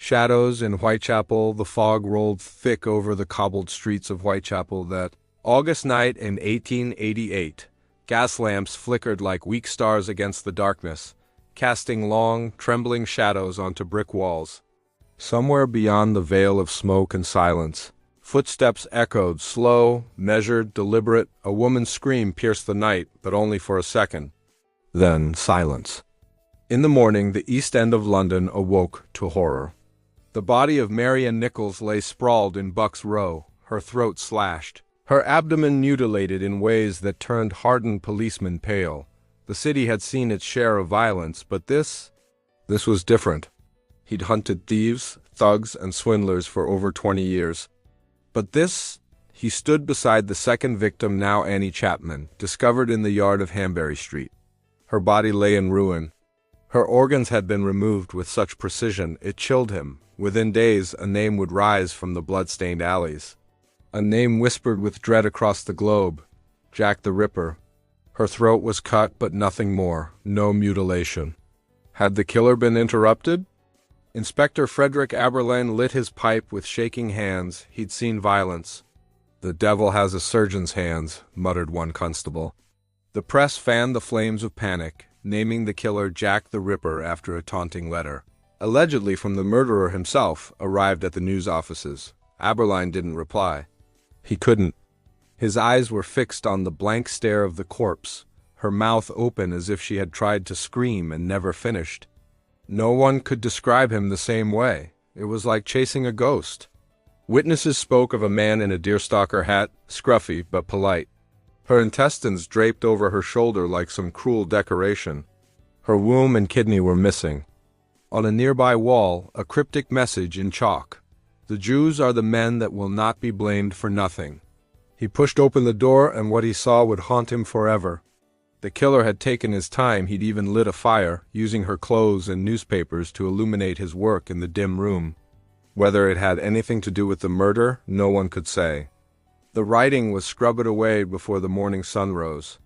Shadows in Whitechapel. The fog rolled thick over the cobbled streets of Whitechapel that August night in 1888. Gas lamps flickered like weak stars against the darkness, casting long, trembling shadows onto brick walls. Somewhere beyond the veil of smoke and silence, footsteps echoed, slow, measured, deliberate. A woman's scream pierced the night, but only for a second. Then silence. In the morning, the East End of London awoke to horror. The body of Marian Nichols lay sprawled in Buck's Row, her throat slashed, her abdomen mutilated in ways that turned hardened policemen pale. The city had seen its share of violence, but this was different. He'd hunted thieves, thugs, and swindlers for over 20 years. But he stood beside the second victim, now Annie Chapman, discovered in the yard of Hanbury Street. Her body lay in ruin. Her organs had been removed with such precision it chilled him. Within days, a name would rise from the blood-stained alleys. A name whispered with dread across the globe: Jack the Ripper. Her throat was cut, but nothing more. No mutilation. Had the killer been interrupted? Inspector Frederick Aberlane lit his pipe with shaking hands. He'd seen violence. "The devil has a surgeon's hands," muttered one constable. The press fanned the flames of panic, naming the killer Jack the Ripper after a taunting letter, allegedly from the murderer himself, arrived at the news offices. Aberline didn't reply. He couldn't. His eyes were fixed on the blank stare of the corpse, her mouth open as if she had tried to scream and never finished. No one could describe him the same way. It was like chasing a ghost. Witnesses spoke of a man in a deerstalker hat, scruffy but polite. Her intestines draped over her shoulder like some cruel decoration. Her womb and kidney were missing. On a nearby wall, a cryptic message in chalk: "The Jews are the men that will not be blamed for nothing." He pushed open the door, and what he saw would haunt him forever. The killer had taken his time. He'd even lit a fire, using her clothes and newspapers to illuminate his work in the dim room. Whether it had anything to do with the murder, no one could say. The writing was scrubbed away before the morning sun rose.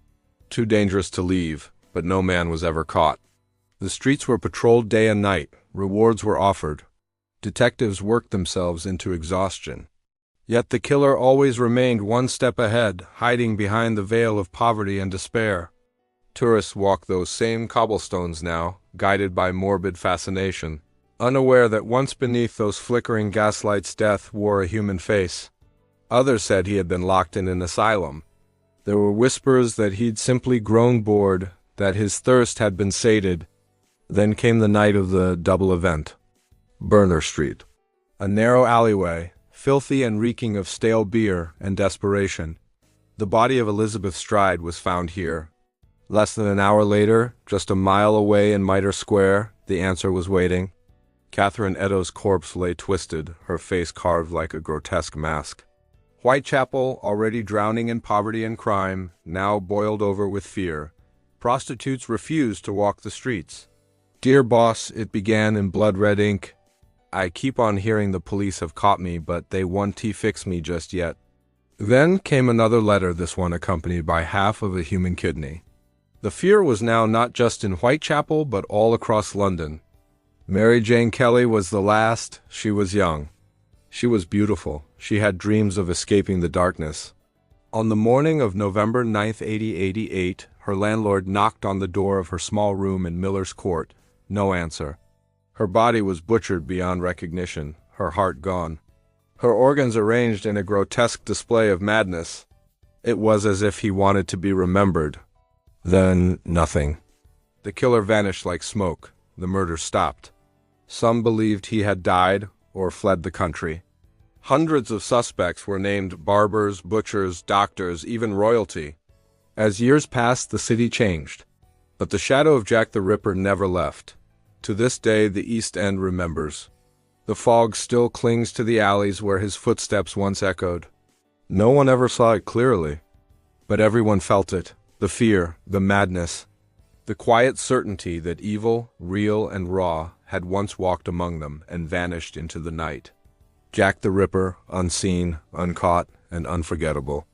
Too dangerous to leave, but no man was ever caught. The streets were patrolled day and night. Rewards were offered. Detectives worked themselves into exhaustion. Yet the killer always remained one step ahead, hiding behind the veil of poverty and despair. Tourists walked those same cobblestones now, guided by morbid fascination, unaware that once beneath those flickering gaslights death wore a human face. Others said he had been locked in an asylum. There were whispers that he'd simply grown bored, that his thirst had been sated. Then came the night of the double event. Burner Street. A narrow alleyway, filthy and reeking of stale beer and desperation. The body of Elizabeth Stride was found here. Less than an hour later, just a mile away in Mitre Square, the answer was waiting. Catherine Eddowes' corpse lay twisted, her face carved like a grotesque mask. Whitechapel, already drowning in poverty and crime, now boiled over with fear. Prostitutes refused to walk the streets. "Dear boss," it began in blood-red ink, "I keep on hearing the police have caught me, but they won't fix me just yet." Then came another letter, this one accompanied by half of a human kidney. The fear was now not just in Whitechapel, but all across London. Mary Jane Kelly was the last. She was young. She was beautiful. She had dreams of escaping the darkness. On the morning of November 9th, 1888, her landlord knocked on the door of her small room in Miller's Court. No answer. Her body was butchered beyond recognition, her heart gone. Her organs arranged in a grotesque display of madness. It was as if he wanted to be remembered. Then nothing. The killer vanished like smoke. The murder stopped. Some believed he had died or fled the country. Hundreds of suspects were named: barbers, butchers, doctors, even royalty. As years passed, the city changed. But the shadow of Jack the Ripper never left. To this day, the East End remembers. The fog still clings to the alleys where his footsteps once echoed. No one ever saw it clearly, but everyone felt it. The fear, the madness, the quiet certainty that evil, real and raw, had once walked among them and vanished into the night. Jack the Ripper, unseen, uncaught, and unforgettable.